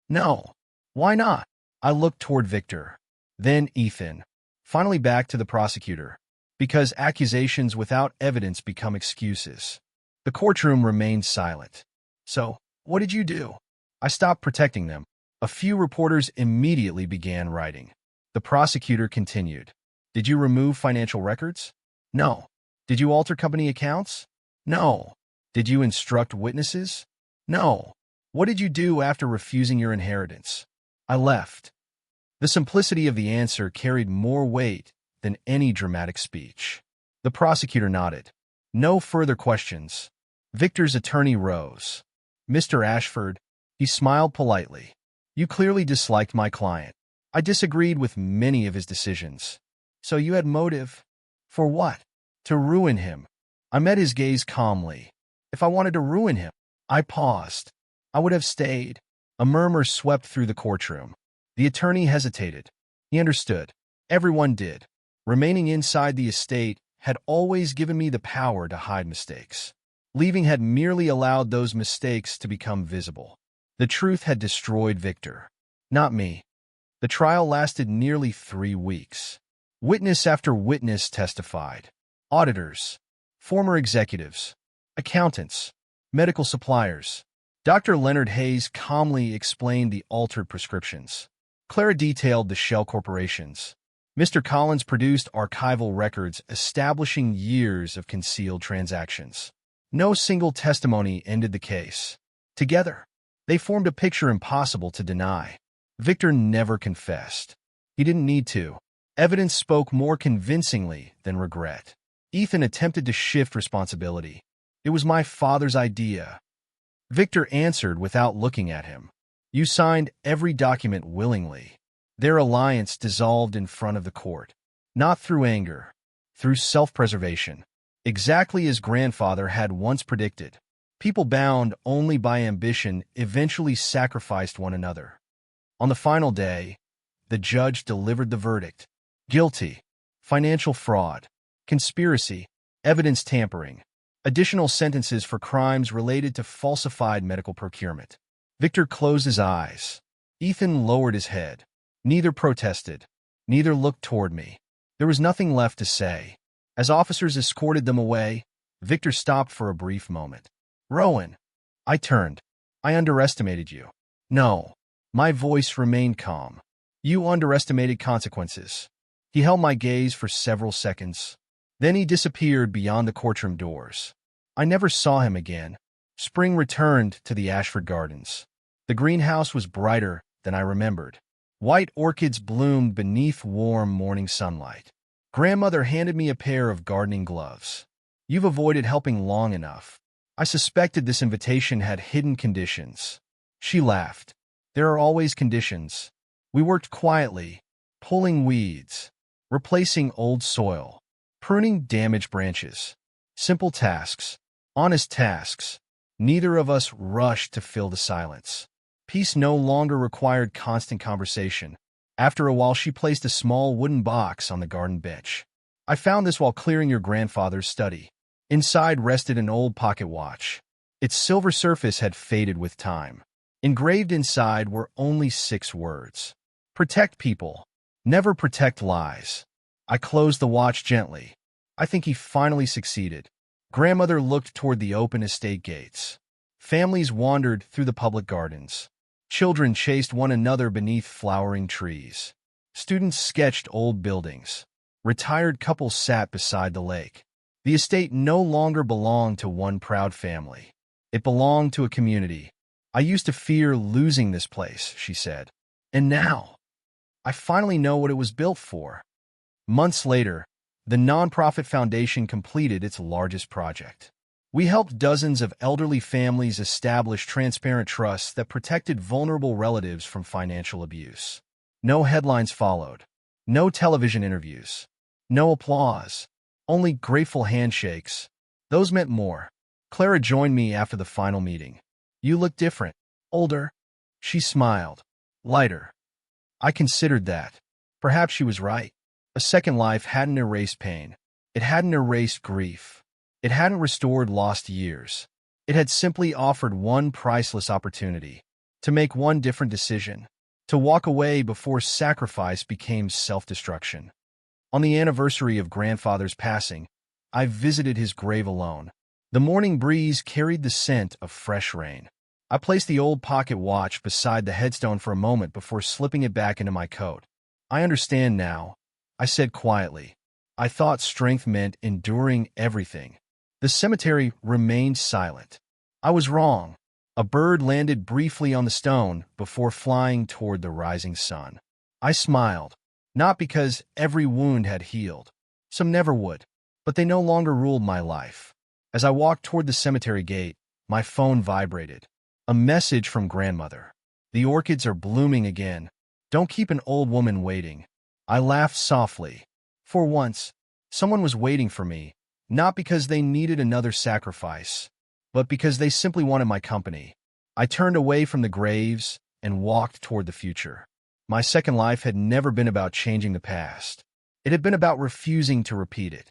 No. Why not? I looked toward Victor. Then Ethan. Finally back to the prosecutor. Because accusations without evidence become excuses. The courtroom remained silent. So, what did you do? I stopped protecting them. A few reporters immediately began writing. The prosecutor continued. Did you remove financial records? No. Did you alter company accounts? No. Did you instruct witnesses? No. What did you do after refusing your inheritance? I left. The simplicity of the answer carried more weight than any dramatic speech. The prosecutor nodded. No further questions. Victor's attorney rose. Mr. Ashford, he smiled politely. You clearly disliked my client. I disagreed with many of his decisions. So you had motive? For what? To ruin him. I met his gaze calmly. If I wanted to ruin him, I paused. I would have stayed. A murmur swept through the courtroom. The attorney hesitated. He understood. Everyone did. Remaining inside the estate had always given me the power to hide mistakes. Leaving had merely allowed those mistakes to become visible. The truth had destroyed Victor, not me. The trial lasted nearly 3 weeks. Witness after witness testified. Auditors, former executives, accountants, medical suppliers. Dr. Leonard Hayes calmly explained the altered prescriptions. Clara detailed the shell corporations. Mr. Collins produced archival records establishing years of concealed transactions. No single testimony ended the case. Together, they formed a picture impossible to deny. Victor never confessed. He didn't need to. Evidence spoke more convincingly than regret. Ethan attempted to shift responsibility. It was my father's idea. Victor answered without looking at him. You signed every document willingly. Their alliance dissolved in front of the court. Not through anger, through self-preservation. Exactly as grandfather had once predicted. People bound only by ambition eventually sacrificed one another. On the final day, the judge delivered the verdict. Guilty. Financial fraud. Conspiracy. Evidence tampering. Additional sentences for crimes related to falsified medical procurement. Victor closed his eyes. Ethan lowered his head. Neither protested. Neither looked toward me. There was nothing left to say. As officers escorted them away, Victor stopped for a brief moment. Rowan. I turned. I underestimated you. No. My voice remained calm. You underestimated consequences. He held my gaze for several seconds. Then he disappeared beyond the courtroom doors. I never saw him again. Spring returned to the Ashford Gardens. The greenhouse was brighter than I remembered. White orchids bloomed beneath warm morning sunlight. Grandmother handed me a pair of gardening gloves. You've avoided helping long enough. I suspected this invitation had hidden conditions. She laughed. There are always conditions. We worked quietly, pulling weeds, replacing old soil, pruning damaged branches. Simple tasks, honest tasks. Neither of us rushed to fill the silence. Peace no longer required constant conversation. After a while, she placed a small wooden box on the garden bench. I found this while clearing your grandfather's study. Inside rested an old pocket watch. Its silver surface had faded with time. Engraved inside were only 6 words. Protect people. Never protect lies. I closed the watch gently. I think he finally succeeded. Grandmother looked toward the open estate gates. Families wandered through the public gardens. Children chased one another beneath flowering trees. Students sketched old buildings. Retired couples sat beside the lake. The estate no longer belonged to one proud family. It belonged to a community. I used to fear losing this place, she said. And now, I finally know what it was built for. Months later, the nonprofit foundation completed its largest project. We helped dozens of elderly families establish transparent trusts that protected vulnerable relatives from financial abuse. No headlines followed. No television interviews. No applause. Only grateful handshakes. Those meant more. Clara joined me after the final meeting. You look different. Older. She smiled. Lighter. I considered that. Perhaps she was right. A second life hadn't erased pain. It hadn't erased grief. It hadn't restored lost years. It had simply offered one priceless opportunity. To make one different decision. To walk away before sacrifice became self-destruction. On the anniversary of grandfather's passing, I visited his grave alone. The morning breeze carried the scent of fresh rain. I placed the old pocket watch beside the headstone for a moment before slipping it back into my coat. I understand now, I said quietly. I thought strength meant enduring everything. The cemetery remained silent. I was wrong. A bird landed briefly on the stone before flying toward the rising sun. I smiled, not because every wound had healed. Some never would, but they no longer ruled my life. As I walked toward the cemetery gate, my phone vibrated. A message from grandmother. The orchids are blooming again. Don't keep an old woman waiting. I laughed softly. For once, someone was waiting for me, not because they needed another sacrifice, but because they simply wanted my company. I turned away from the graves and walked toward the future. My second life had never been about changing the past. It had been about refusing to repeat it.